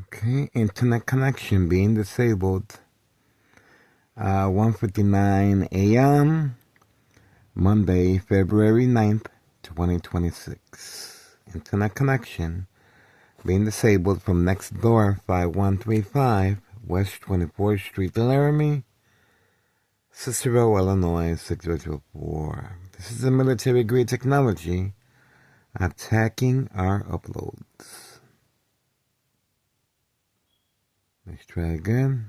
Okay, internet connection being disabled. 1:59 a.m. Monday, February 9th, 2026. Internet connection being disabled from next door 5135 West 24th Street, Laramie, Cicero, Illinois 6004. This is a military-grade technology attacking our uploads. Let's try again.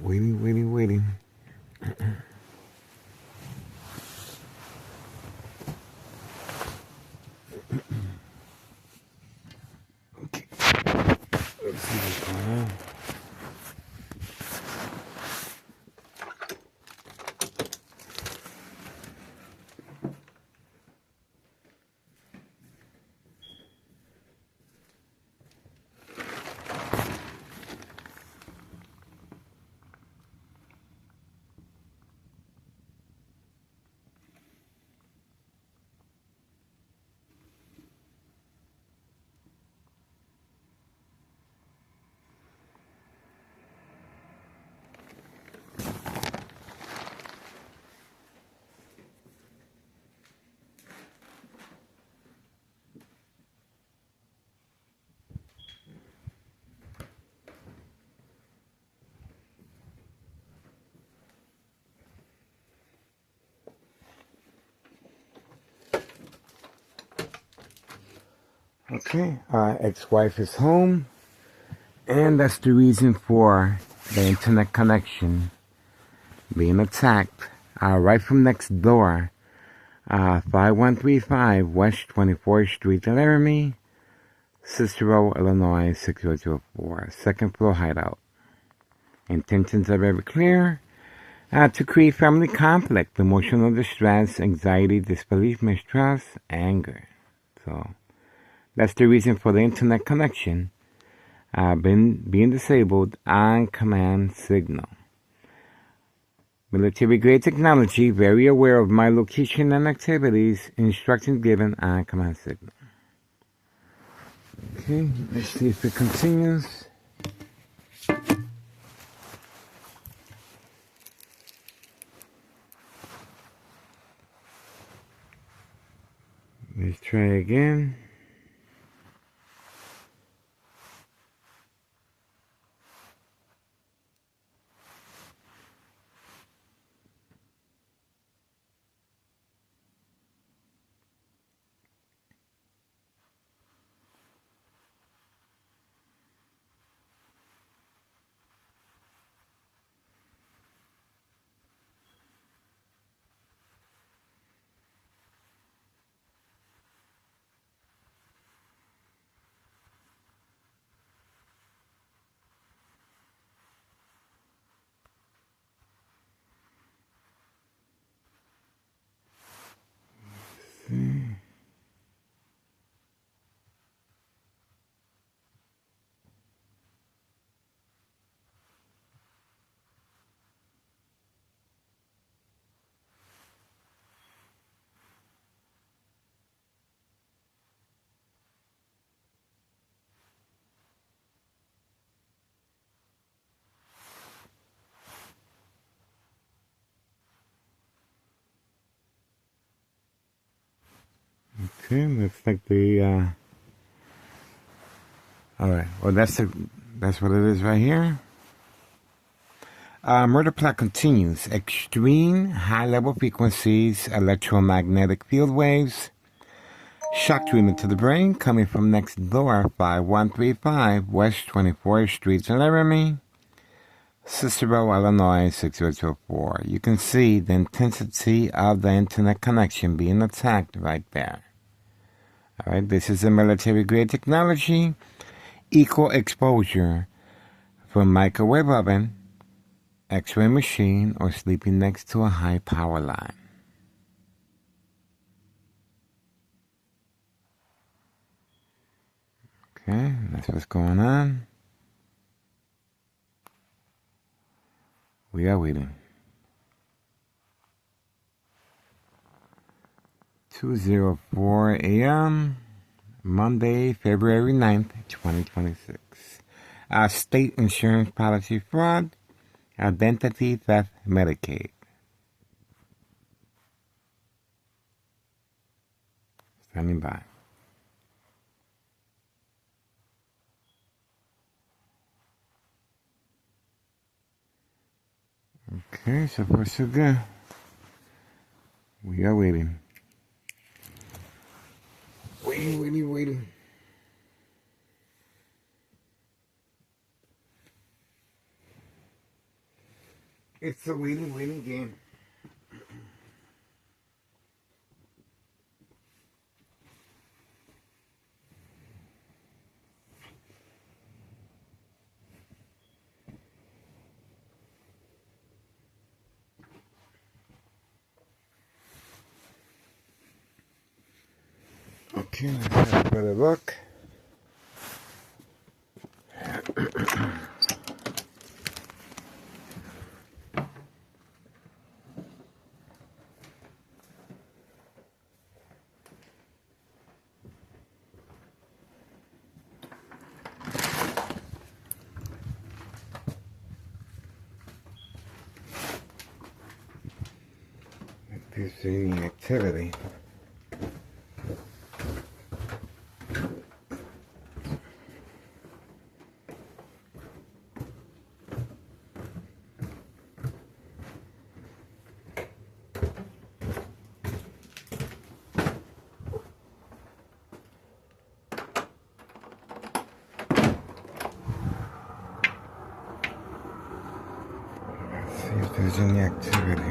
Waiting. Okay. Let's see what's going on. Okay, ex-wife is home, and that's the reason for the internet connection being attacked right from next door. 5135 West 24th Street, Laramie, Cicero, Illinois 6004. Second floor hideout. Intentions are very clear. To create family conflict, emotional distress, anxiety, disbelief, mistrust, anger. So that's the reason for the internet connection being disabled on command signal. Military-grade technology, very aware of my location and activities, instructions given on command signal. Okay, let's see if it continues. Let's try again. Okay, looks like the all right. Well, that's what it is right here. Murder plot continues. Extreme high-level frequencies, electromagnetic field waves, shock treatment to the brain coming from next door, 5135 West 24th Street, Laramie, Cicero, Illinois 6004. You can see the intensity of the internet connection being attacked right there. All right, this is a military-grade technology. Equal exposure from microwave oven, X-ray machine, or sleeping next to a high power line. Okay, that's what's going on. We are waiting. 2:04 a.m. Monday, February 9th, 2026. State insurance policy fraud, identity theft, Medicaid. Standing by. Okay, so far so good. We are waiting. Waiting. It's a waiting game. Okay, let's have a better look. If there's any activity. See if there's any activity.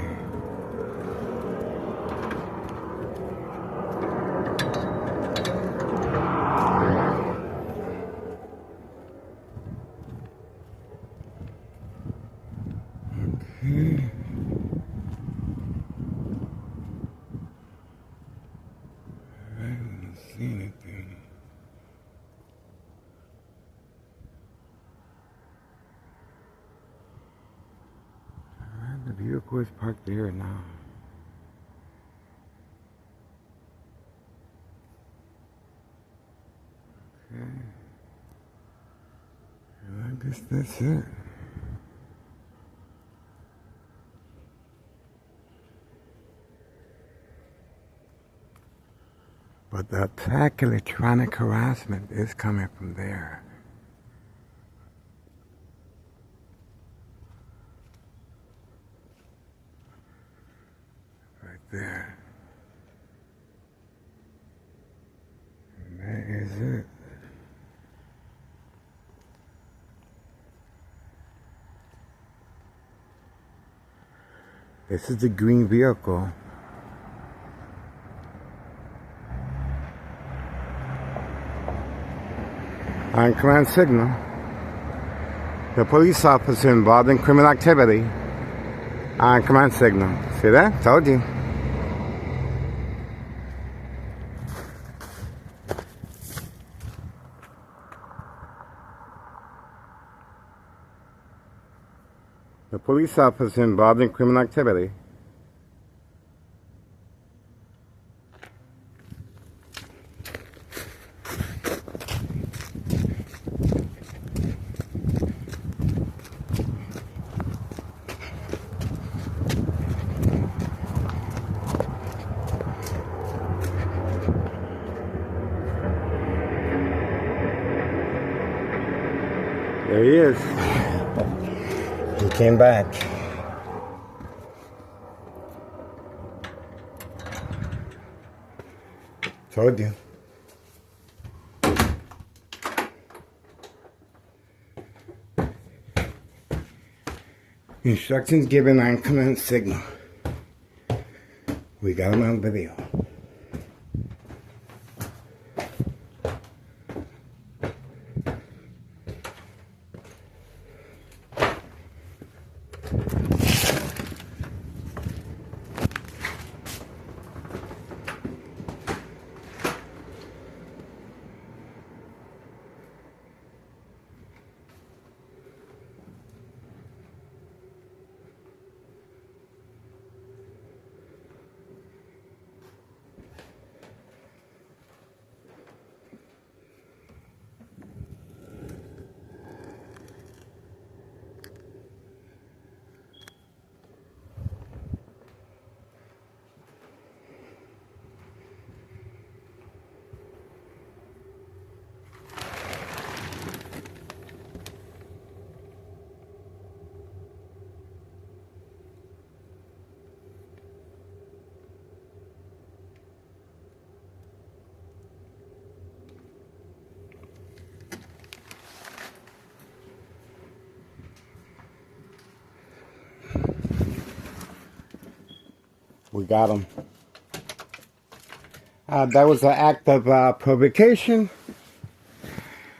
Okay. I don't see anything. Alright, the vehicle is parked there now. Okay. Well, I guess that's it. But the attack electronic harassment is coming from there. Right there. And that is it. This is the green vehicle. On command signal, the police officer involved in criminal activity. On command signal. See that? Told you. The police officer involved in criminal activity. There he is. He came back. Told you. Instructions given on command signal. We got him on video. We got him. That was an act of provocation.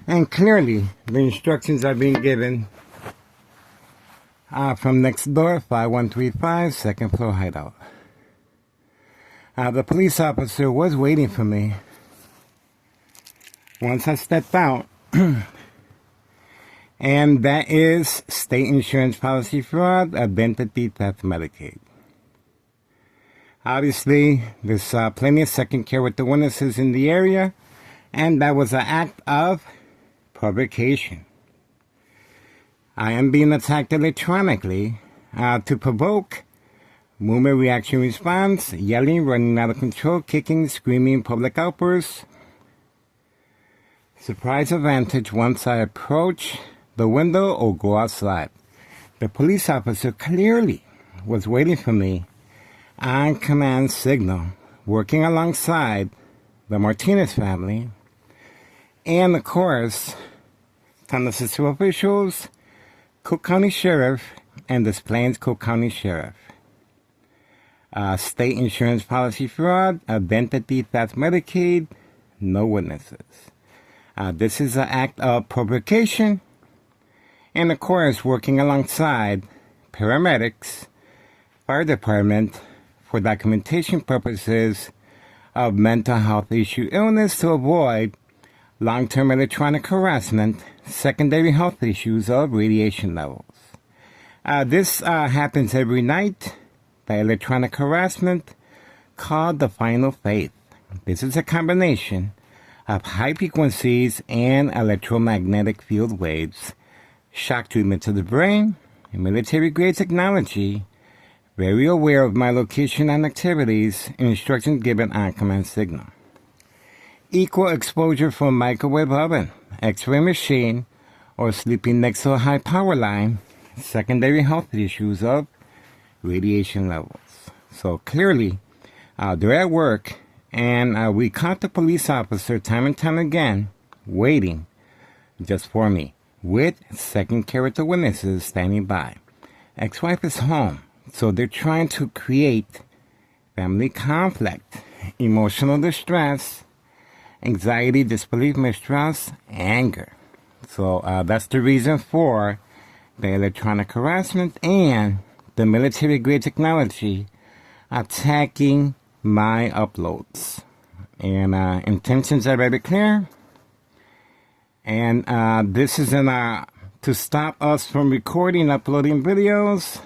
And clearly, the instructions are being given from next door, 5135, second floor hideout. The police officer was waiting for me. Once I stepped out, and that is state insurance policy fraud, identity theft, Medicaid. Obviously, there's plenty of second care with the witnesses in the area, and that was an act of provocation. I am being attacked electronically to provoke movement, reaction, response, yelling, running out of control, kicking, screaming, public outbursts. Surprise advantage once I approach the window or go outside. The police officer clearly was waiting for me on command signal, working alongside the Martinez family, and of course, San Francisco officials, Cook County Sheriff, and Des Plaines Cook County Sheriff. State insurance policy fraud, identity theft, Medicaid, no witnesses. This is an act of provocation, and of course, working alongside paramedics, fire department, for documentation purposes of mental health issue illness to avoid long-term electronic harassment, secondary health issues of radiation levels. This happens every night. The electronic harassment called the final faith. This is a combination of high frequencies and electromagnetic field waves, shock treatment to the brain, military-grade technology, very aware of my location and activities, and instructions given on command signal. Equal exposure from microwave oven, x-ray machine, or sleeping next to a high power line, secondary health issues of radiation levels. So clearly, they're at work, and we caught the police officer time and time again waiting just for me, with second character witnesses standing by. Ex-wife is home. So they're trying to create family conflict, emotional distress, anxiety, disbelief, mistrust, anger. So that's the reason for the electronic harassment and the military-grade technology attacking my uploads. And intentions are very clear. And this is to stop us from recording, uploading videos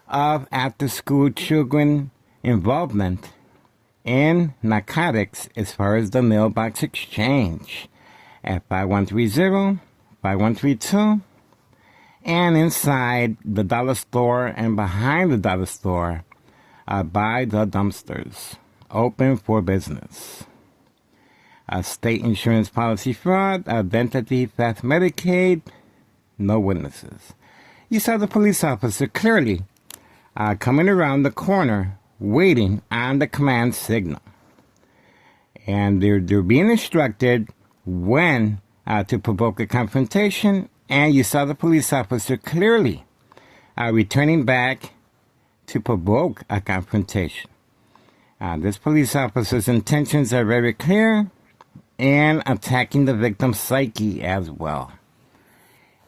of after-school children involvement in narcotics as far as the mailbox exchange at 5130, 5132, and inside the dollar store and behind the dollar store by the dumpsters, open for business. State insurance policy fraud, identity theft, Medicaid, no witnesses. You saw the police officer clearly coming around the corner, waiting on the command signal. And they're being instructed when to provoke a confrontation, and you saw the police officer clearly returning back to provoke a confrontation. This police officer's intentions are very clear, and attacking the victim's psyche as well.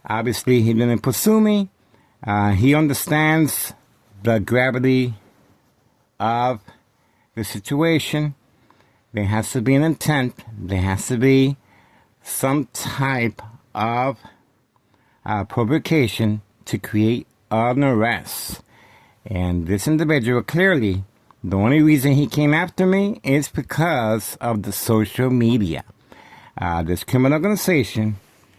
Obviously, he didn't pursue me. He understands the gravity of the situation. There has to be an intent. There has to be some type of provocation to create an arrest. And this individual clearly, the only reason he came after me is because of the social media. This criminal organization,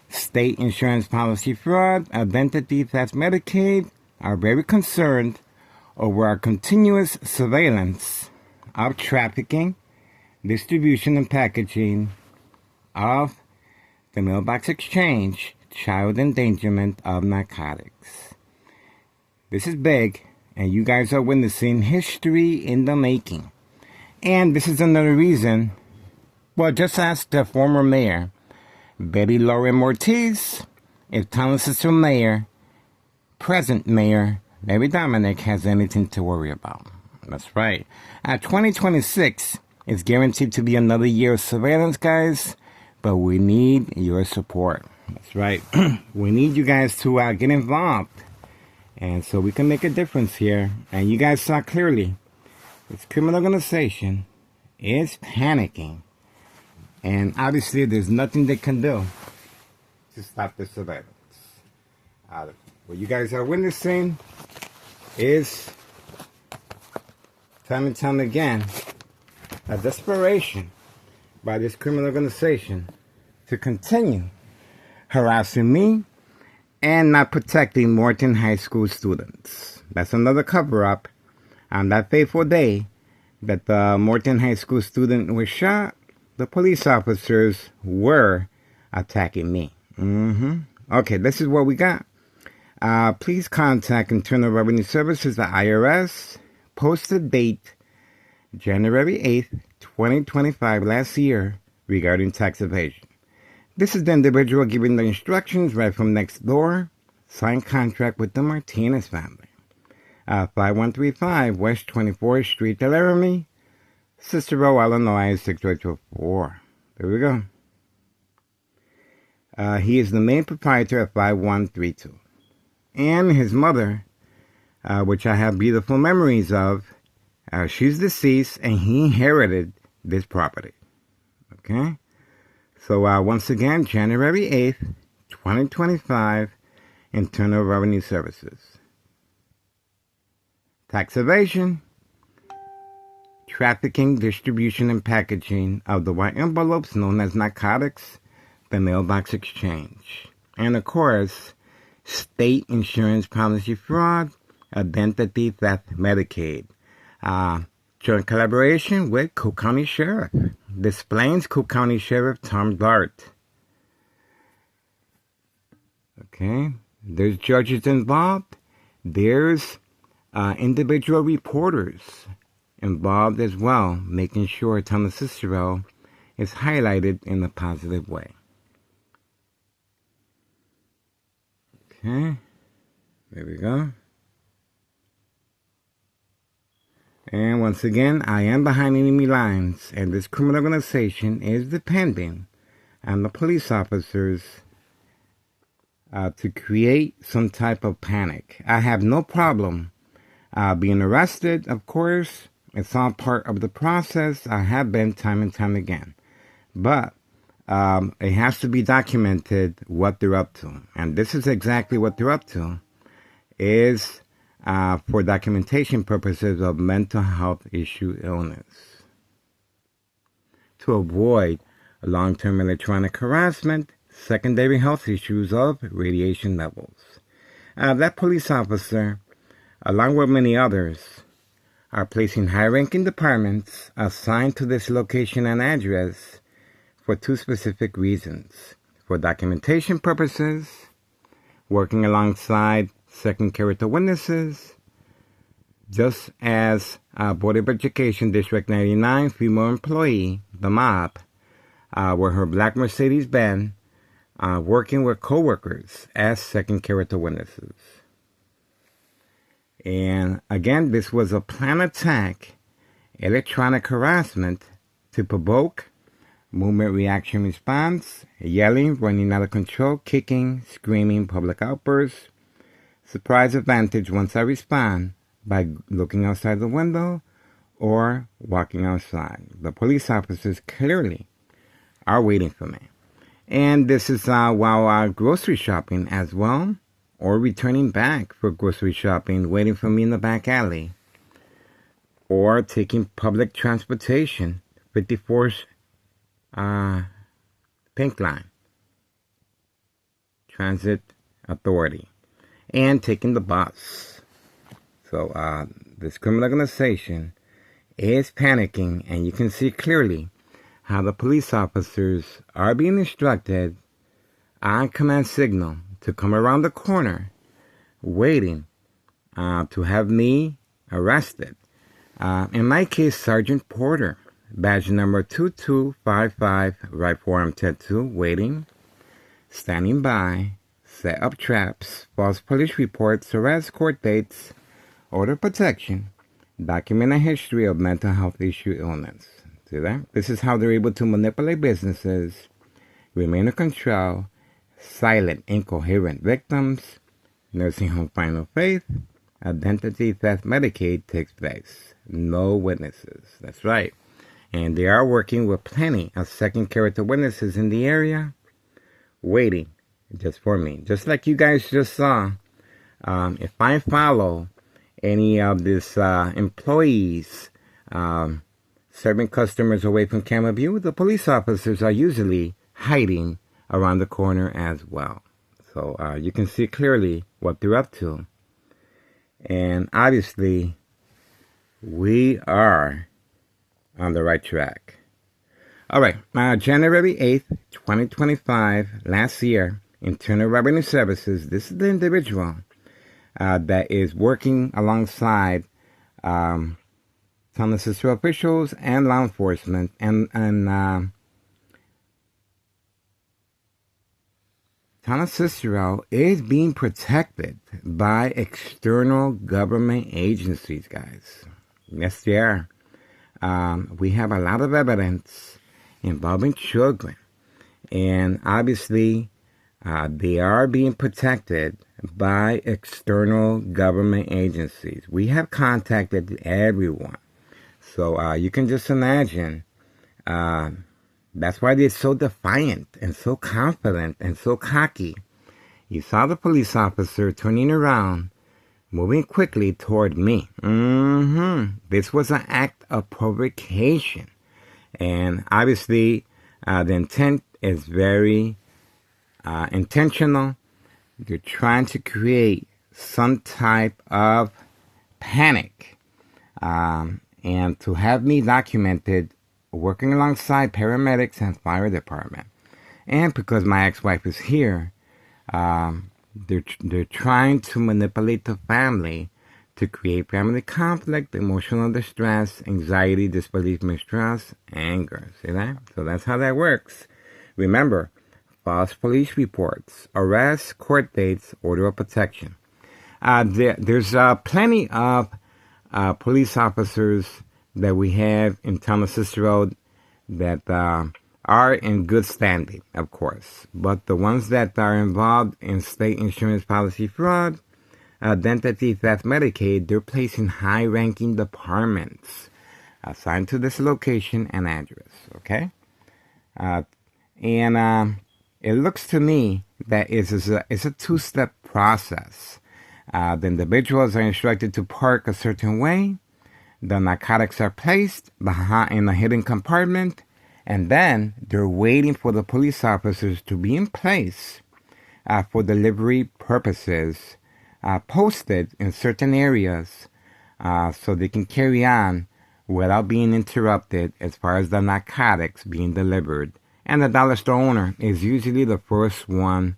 state insurance policy fraud, identity theft, Medicaid, are very concerned over our continuous surveillance of trafficking, distribution, and packaging of the mailbox exchange, child endangerment of narcotics. This is big, and you guys are witnessing history in the making. And this is another reason, well, just ask the former mayor, Betty Lauren Ortiz, if Thomas' mayor, present mayor, Larry Dominic, has anything to worry about. That's right. 2026 is guaranteed to be another year of surveillance, guys, but we need your support. That's right. We need you guys to get involved, and so we can make a difference here. And you guys saw clearly, this criminal organization is panicking, and obviously there's nothing they can do to stop the surveillance. What you guys are witnessing is, time and time again, a desperation by this criminal organization to continue harassing me and not protecting Morton High School students. That's another cover-up. On that fateful day that the Morton High School student was shot, the police officers were attacking me. Okay, this is what we got. Please contact Internal Revenue Services, the IRS. Posted date January 8th, 2025, last year, regarding tax evasion. This is the individual giving the instructions right from next door. Signed contract with the Martinez family. 5135 West 24th Street, Laramie, Cicero, Illinois, 68204. There we go. He is the main proprietor of 5132. And his mother, which I have beautiful memories of, she's deceased and he inherited this property. Okay? So once again, January 8th, 2025, Internal Revenue Services. Tax evasion, trafficking, distribution, and packaging of the white envelopes known as narcotics, the mailbox exchange. And of course, state insurance policy fraud, identity theft, Medicaid. Joint collaboration with Cook County Sheriff. Displays Cook County Sheriff Tom Dart. Okay, there's judges involved. There's individual reporters involved as well, making sure Thomas Cicero is highlighted in a positive way. Okay, there we go. And once again, I am behind enemy lines, and this criminal organization is depending on the police officers to create some type of panic. I have no problem being arrested, of course. It's all part of the process. I have been time and time again. But it has to be documented what they're up to. And this is exactly what they're up to, is for documentation purposes of mental health issue illness. To avoid long-term electronic harassment, secondary health issues of radiation levels. That police officer, along with many others, are placing high-ranking departments assigned to this location and address for two specific reasons. For documentation purposes, working alongside second character witnesses, just as Board of Education District 99 female employee, the mob, were her black Mercedes-Benz, working with co-workers as second character witnesses. And again, this was a planned attack, electronic harassment to provoke movement reaction response, yelling, running out of control, kicking, screaming, public outbursts, surprise advantage once I respond by looking outside the window or walking outside. The police officers clearly are waiting for me. And this is while grocery shopping as well, or returning back for grocery shopping, waiting for me in the back alley, or taking public transportation, 54th Pink Line Transit Authority, and taking the bus. So this criminal organization is panicking, and you can see clearly how the police officers are being instructed on command signal to come around the corner, waiting to have me arrested. In my case, Sergeant Porter, badge number 2255, right forearm tattoo, waiting, standing by, set up traps, false police reports, arrest, court dates, order protection, document a history of mental health issue illness. See that? This is how they're able to manipulate businesses, remain in control, silent, incoherent victims, nursing home final faith, identity theft Medicaid takes place. No witnesses. That's right. And they are working with plenty of second character witnesses in the area, waiting just for me. Just like you guys just saw, if I follow any of these employees serving customers away from camera view, the police officers are usually hiding around the corner as well. So you can see clearly what they're up to. And obviously, we are on the right track. All right, January 8th, 2025, last year, Internal Revenue Services, this is the individual that is working alongside San Francisco officials and law enforcement and San Francisco is being protected by external government agencies, guys. Yes, they are. We have a lot of evidence involving children. And obviously, they are being protected by external government agencies. We have contacted everyone. So you can just imagine. That's why they're so defiant and so confident and so cocky. You saw the police officer turning around, moving quickly toward me. This was an act of provocation. And obviously, the intent is very intentional. They're trying to create some type of panic. And to have me documented working alongside paramedics and fire department. And because my ex-wife is here, they're trying to manipulate the family to create family conflict, emotional distress, anxiety, disbelief, mistrust, anger. See that? So that's how that works. Remember, false police reports, arrests, court dates, order of protection. There's plenty of police officers that we have in Thomas Cicero that are in good standing, of course. But the ones that are involved in state insurance policy fraud, identity theft Medicaid, they're placed in high-ranking departments assigned to this location and address, okay? And it looks to me that it's a two-step process. The individuals are instructed to park a certain way. The narcotics are placed in a hidden compartment, and then they're waiting for the police officers to be in place for delivery purposes, posted in certain areas so they can carry on without being interrupted as far as the narcotics being delivered. And the dollar store owner is usually the first one,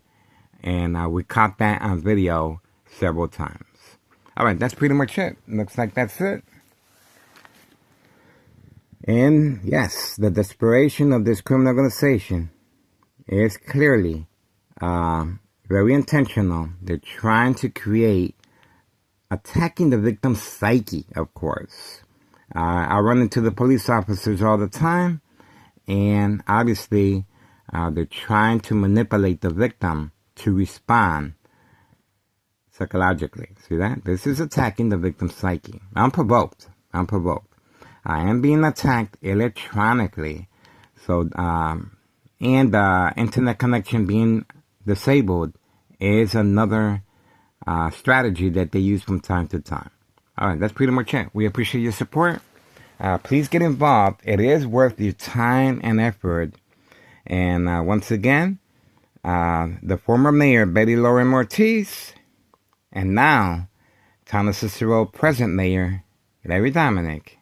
and we caught that on video several times. All right, that's pretty much it. Looks like that's it. And yes, the desperation of this criminal organization is clearly very intentional. They're trying to create, attacking the victim's psyche, of course. I run into the police officers all the time, and obviously they're trying to manipulate the victim to respond psychologically. See that? This is attacking the victim's psyche. I'm provoked. I am being attacked electronically. So, and internet connection being disabled is another strategy that they use from time to time. All right, that's pretty much it. We appreciate your support. Please get involved. It is worth your time and effort. And once again, the former mayor, Betty Lauren Ortiz, and now Thomas Cicero present mayor, Larry Dominic,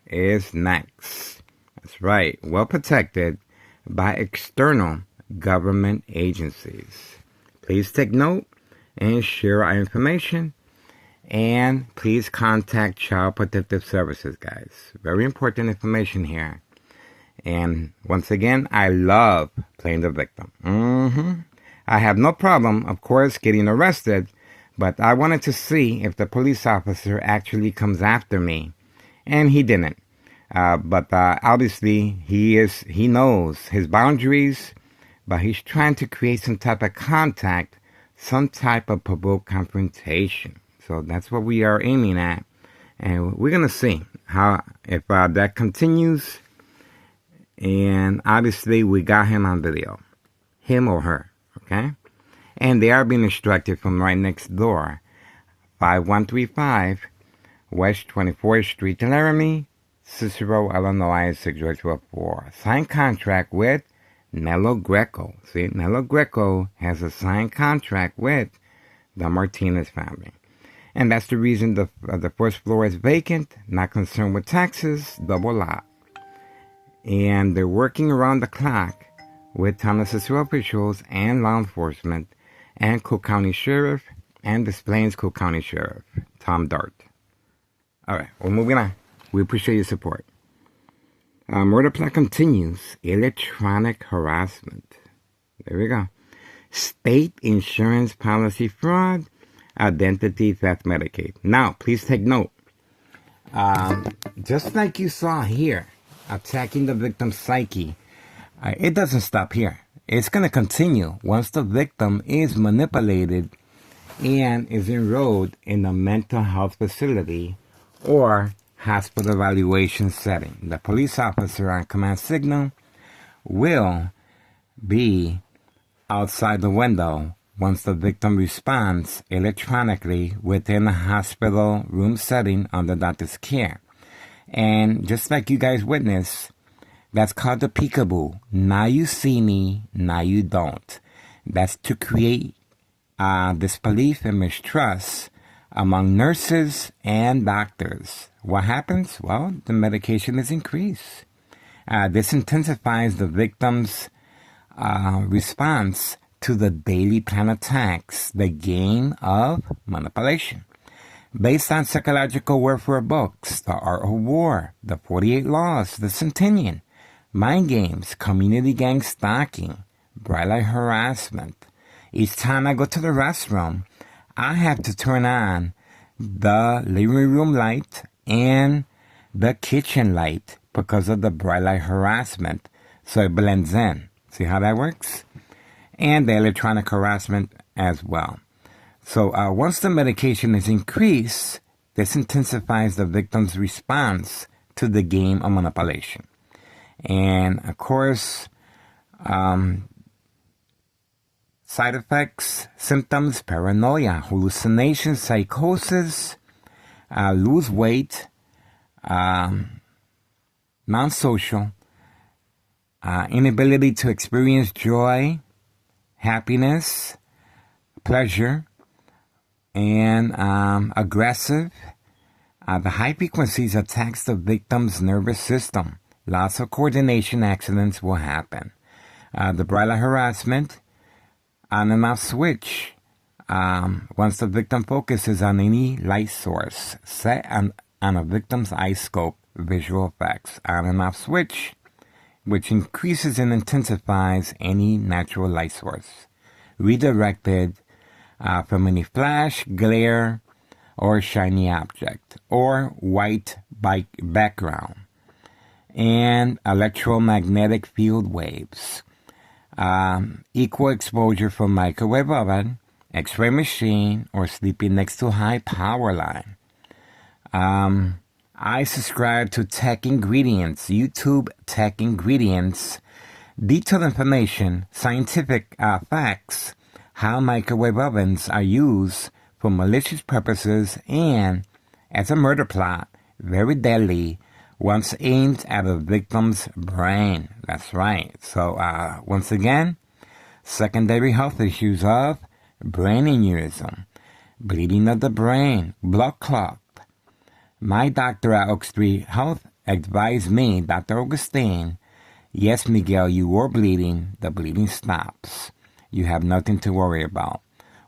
is next. That's right, well protected by external government agencies. Please take note and share our information. And please contact Child Protective Services, guys. Very important information here. And once again, I love playing the victim. I have no problem, of course, getting arrested, but I wanted to see if the police officer actually comes after me And he didn't. But obviously, he knows his boundaries, but he's trying to create some type of contact, some type of provoked confrontation. So that's what we are aiming at. And we're going to see how, if that continues. And obviously, we got him on video. Him or her, okay? And they are being instructed from right next door. 5135 West 24th Street, Laramie, Cicero, Illinois, 60204. Signed contract with Nello Greco. See, Nello Greco has a signed contract with the Martinez family. And that's the reason the first floor is vacant, not concerned with taxes, double lot. And they're working around the clock with town of Cicero officials and law enforcement and Cook County Sheriff and Des Plaines Cook County Sheriff, Tom Dart. All right, we're moving on. We appreciate your support. Murder plot continues. Electronic harassment. There we go. State insurance policy fraud. Identity theft Medicaid. Now, please take note. Just like you saw here, attacking the victim's psyche, it doesn't stop here. It's going to continue once the victim is manipulated and is enrolled in a mental health facility or hospital evaluation setting. The police officer on command signal will be outside the window once the victim responds electronically within a hospital room setting under doctor's care. And just like you guys witnessed, that's called the peekaboo. Now you see me, now you don't. That's to create disbelief and mistrust among nurses and doctors. What happens? Well, the medication is increased. This intensifies the victim's response to the daily plan attacks, the game of manipulation. Based on psychological warfare books, The Art of War, The 48 Laws, The Centennial, Mind Games, Community Gang Stalking, Bright Light Harassment. Each time I go to the restroom, I have to turn on the living room light and the kitchen light because of the bright light harassment, so it blends in. See how that works? And the electronic harassment as well. So once the medication is increased, this intensifies the victim's response to the game of manipulation. And of course, side effects, symptoms, paranoia, hallucinations, psychosis, lose weight, non-social, inability to experience joy, happiness, pleasure, and aggressive. The high frequencies attacks the victim's nervous system. Lots of coordination accidents will happen. The bright light harassment, on and off switch. Once the victim focuses on any light source, set on a victim's eye scope, visual effects, on and off switch, which increases and intensifies any natural light source, redirected from any flash, glare, or shiny object, or white background, and electromagnetic field waves. Equal exposure from microwave oven, x-ray machine, or sleeping next to high power line. I subscribe to Tech Ingredients, YouTube Tech Ingredients, detailed information, scientific facts, how microwave ovens are used for malicious purposes and as a murder plot, very deadly, once aimed at a victim's brain. That's right. So once again, secondary health issues of brain aneurysm, bleeding of the brain, blood clot. My doctor at Oak Street Health advised me, Dr. Augustine, yes, Miguel, you were bleeding. The bleeding stops. You have nothing to worry about.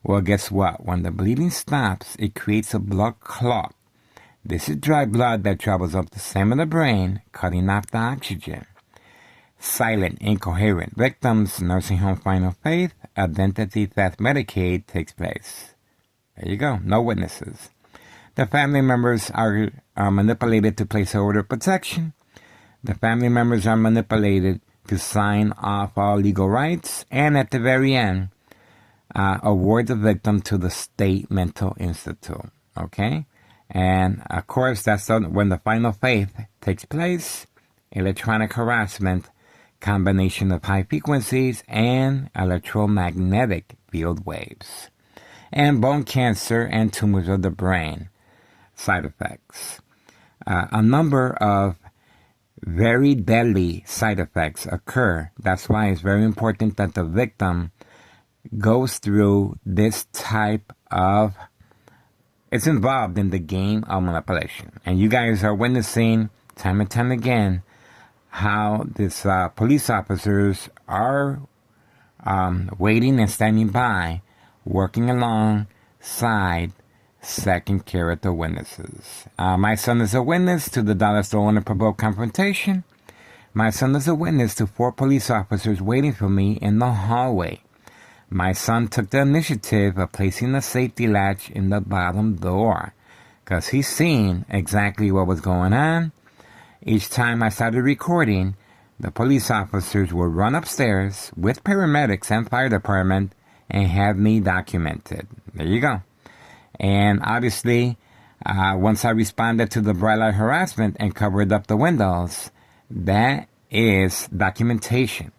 Well, guess what? When the bleeding stops, it creates a blood clot. This is dry blood that travels up the stem of the brain, cutting off the oxygen. Silent, incoherent victims, nursing home final faith, identity theft Medicaid takes place. There you go. No witnesses. The family members are manipulated to place an order of protection. The family members are manipulated to sign off all legal rights, and at the very end, award the victim to the state mental institute. Okay? And of course, that's when the final phase takes place. Electronic harassment, combination of high frequencies and electromagnetic field waves, and bone cancer and tumors of the brain side effects. A number of very deadly side effects occur. That's why it's very important that the victim goes through this type of, it's involved in the game of manipulation. And you guys are witnessing time and time again how these police officers are waiting and standing by, working alongside second character witnesses. My son is a witness to the dollar store unprovoked confrontation. My son is a witness to 4 police officers waiting for me in the hallway. My son took the initiative of placing a safety latch in the bottom door because he's seen exactly what was going on. Each time I started recording, the police officers would run upstairs with paramedics and fire department and have me documented. There you go. And obviously, once I responded to the bright light harassment and covered up the windows, that is documentation.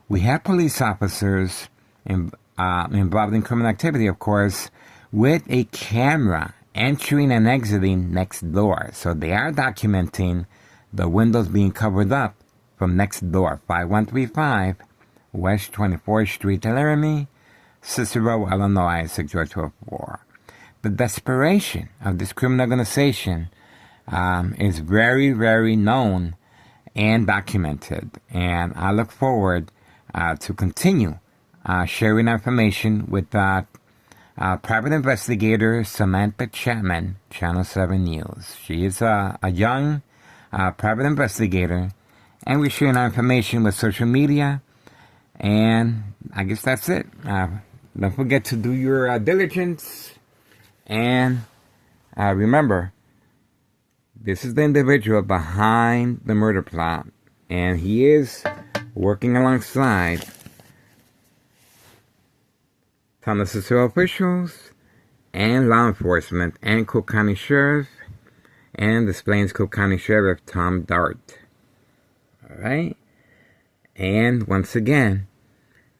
We have police officers involved in criminal activity, of course, with a camera entering and exiting next door. So they are documenting the windows being covered up from next door, 5135 West 24th Street, Laramie, Cicero, Illinois, 60204. The desperation of this criminal organization is very, very known and documented. And I look forward to continue sharing information with private investigator Samantha Chapman, Channel 7 News. She is a young private investigator, and we're sharing our information with social media. And I guess that's it. Don't forget to do your diligence. And remember, this is the individual behind the murder plot, and he is working alongside Town of Cicero officials and law enforcement and Cook County Sheriff and the Plains Cook County Sheriff Tom Dart. Alright? And once again,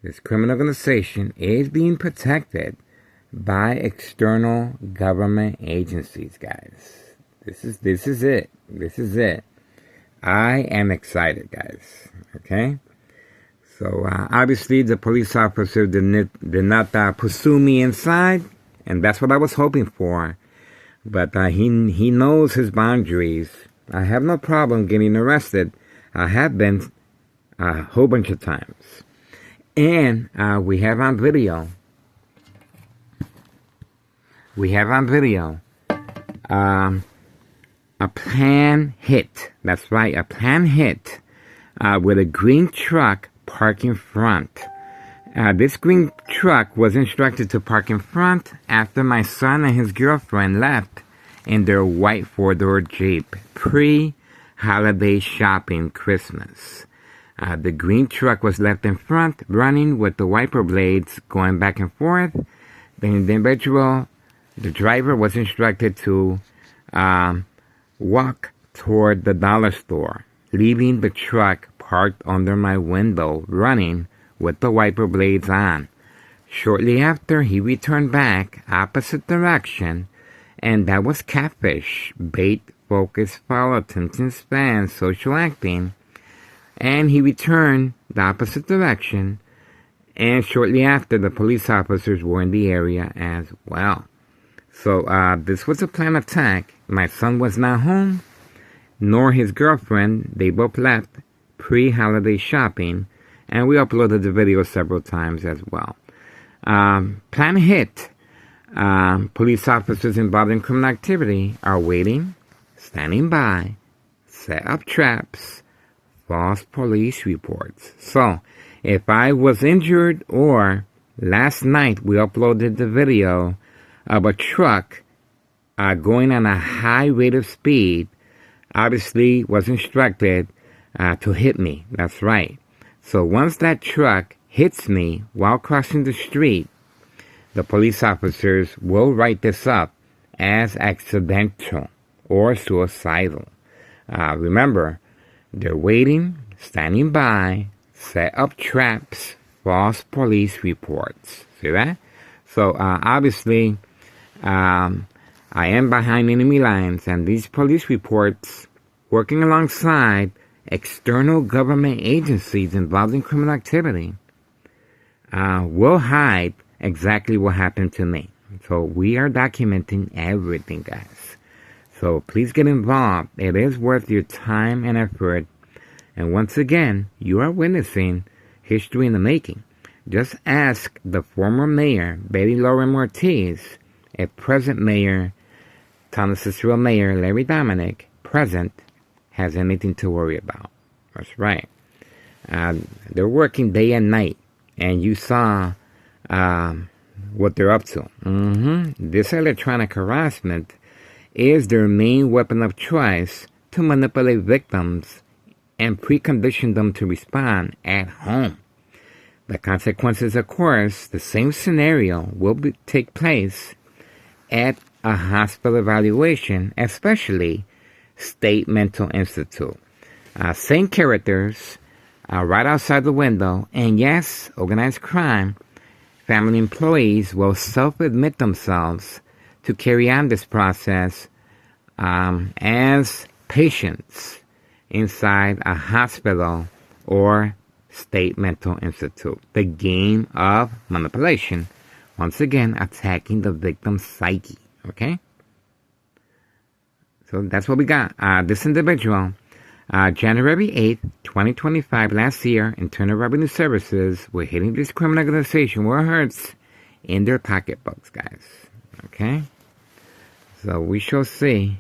this criminal organization is being protected by external government agencies, guys. This is it. This is it. I am excited, guys. Okay? So, obviously, the police officer did not pursue me inside, and that's what I was hoping for. But he knows his boundaries. I have no problem getting arrested. I have been a whole bunch of times. And we have on video. A plan hit. That's right, a plan hit with a green truck parked in front. This green truck was instructed to park in front after my son and his girlfriend left in their white four-door Jeep pre-holiday shopping Christmas. The green truck was left in front, running with the wiper blades going back and forth. The driver was instructed to walk toward the dollar store, leaving the truck parked under my window, running with the wiper blades on. Shortly after, he returned back opposite direction, and that was catfish, bait, focus, follow, attention span, social acting. And he returned the opposite direction, and shortly after, the police officers were in the area as well. So this was a planned attack. My son was not home, nor his girlfriend. They both left pre-holiday shopping, and we uploaded the video several times as well. Plan hit. Police officers involved in criminal activity are waiting, standing by, set up traps, false police reports. So, if I was injured, or last night we uploaded the video of a truck going on a high rate of speed, obviously was instructed to hit me. That's right. So once that truck hits me while crossing the street, the police officers will write this up as accidental or suicidal. Remember, they're waiting, standing by, set up traps, false police reports. See that? So obviously, I am behind enemy lines, and these police reports, working alongside external government agencies involved in criminal activity, will hide exactly what happened to me. So we are documenting everything, guys. So please get involved. It is worth your time and effort. And once again, you are witnessing history in the making. Just ask the former mayor, Betty Lauren Ortiz, if present mayor, Town of Cicero Mayor Larry Dominic, present, has anything to worry about. That's right. They're working day and night, and you saw what they're up to. This electronic harassment is their main weapon of choice to manipulate victims and precondition them to respond at home. The consequences, of course, the same scenario will take place at a hospital evaluation, especially State Mental Institute. Same characters right outside the window, and yes, organized crime. Family employees will self-admit themselves to carry on this process as patients inside a hospital or State Mental Institute. The game of manipulation, once again, attacking the victim's psyche. Okay? So that's what we got. This individual, January 8th, 2025, last year, Internal Revenue Services were hitting this criminal organization where it hurts in their pocketbooks, guys. Okay? So we shall see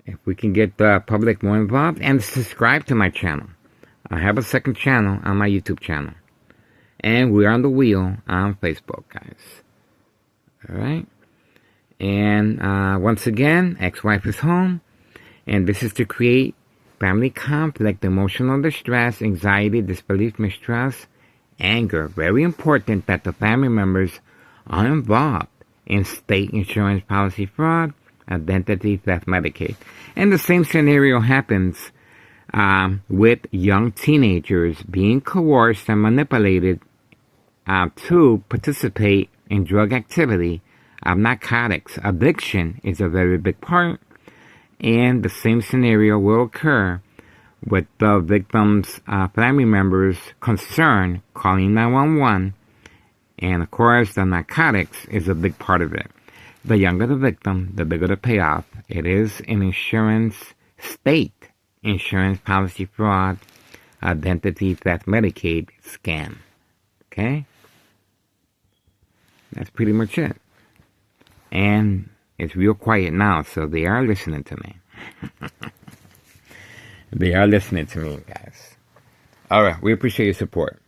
if we can get the public more involved and subscribe to my channel. I have a second channel on my YouTube channel. And we're on the wheel on Facebook, guys. Alright? And once again, ex-wife is home. And this is to create family conflict, emotional distress, anxiety, disbelief, mistrust, anger. Very important that the family members are involved in state insurance policy fraud, identity theft, Medicaid. And the same scenario happens with young teenagers being coerced and manipulated to participate in drug activity of narcotics. Addiction is a very big part, and the same scenario will occur with the victim's family members concerned calling 911, and of course the narcotics is a big part of it. The younger the victim, the bigger the payoff. It is an state insurance policy fraud, identity theft, Medicaid scam. Okay? That's pretty much it. And it's real quiet now, so they are listening to me. They are listening to me, guys. Alright, we appreciate your support.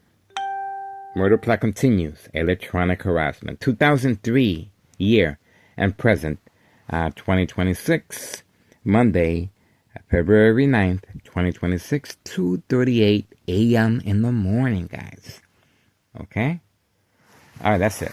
Murder plot continues. Electronic harassment. 2003 year and present. 2026. Monday, February 9th, 2026. 2:38 a.m. in the morning, guys. Okay? Alright, that's it.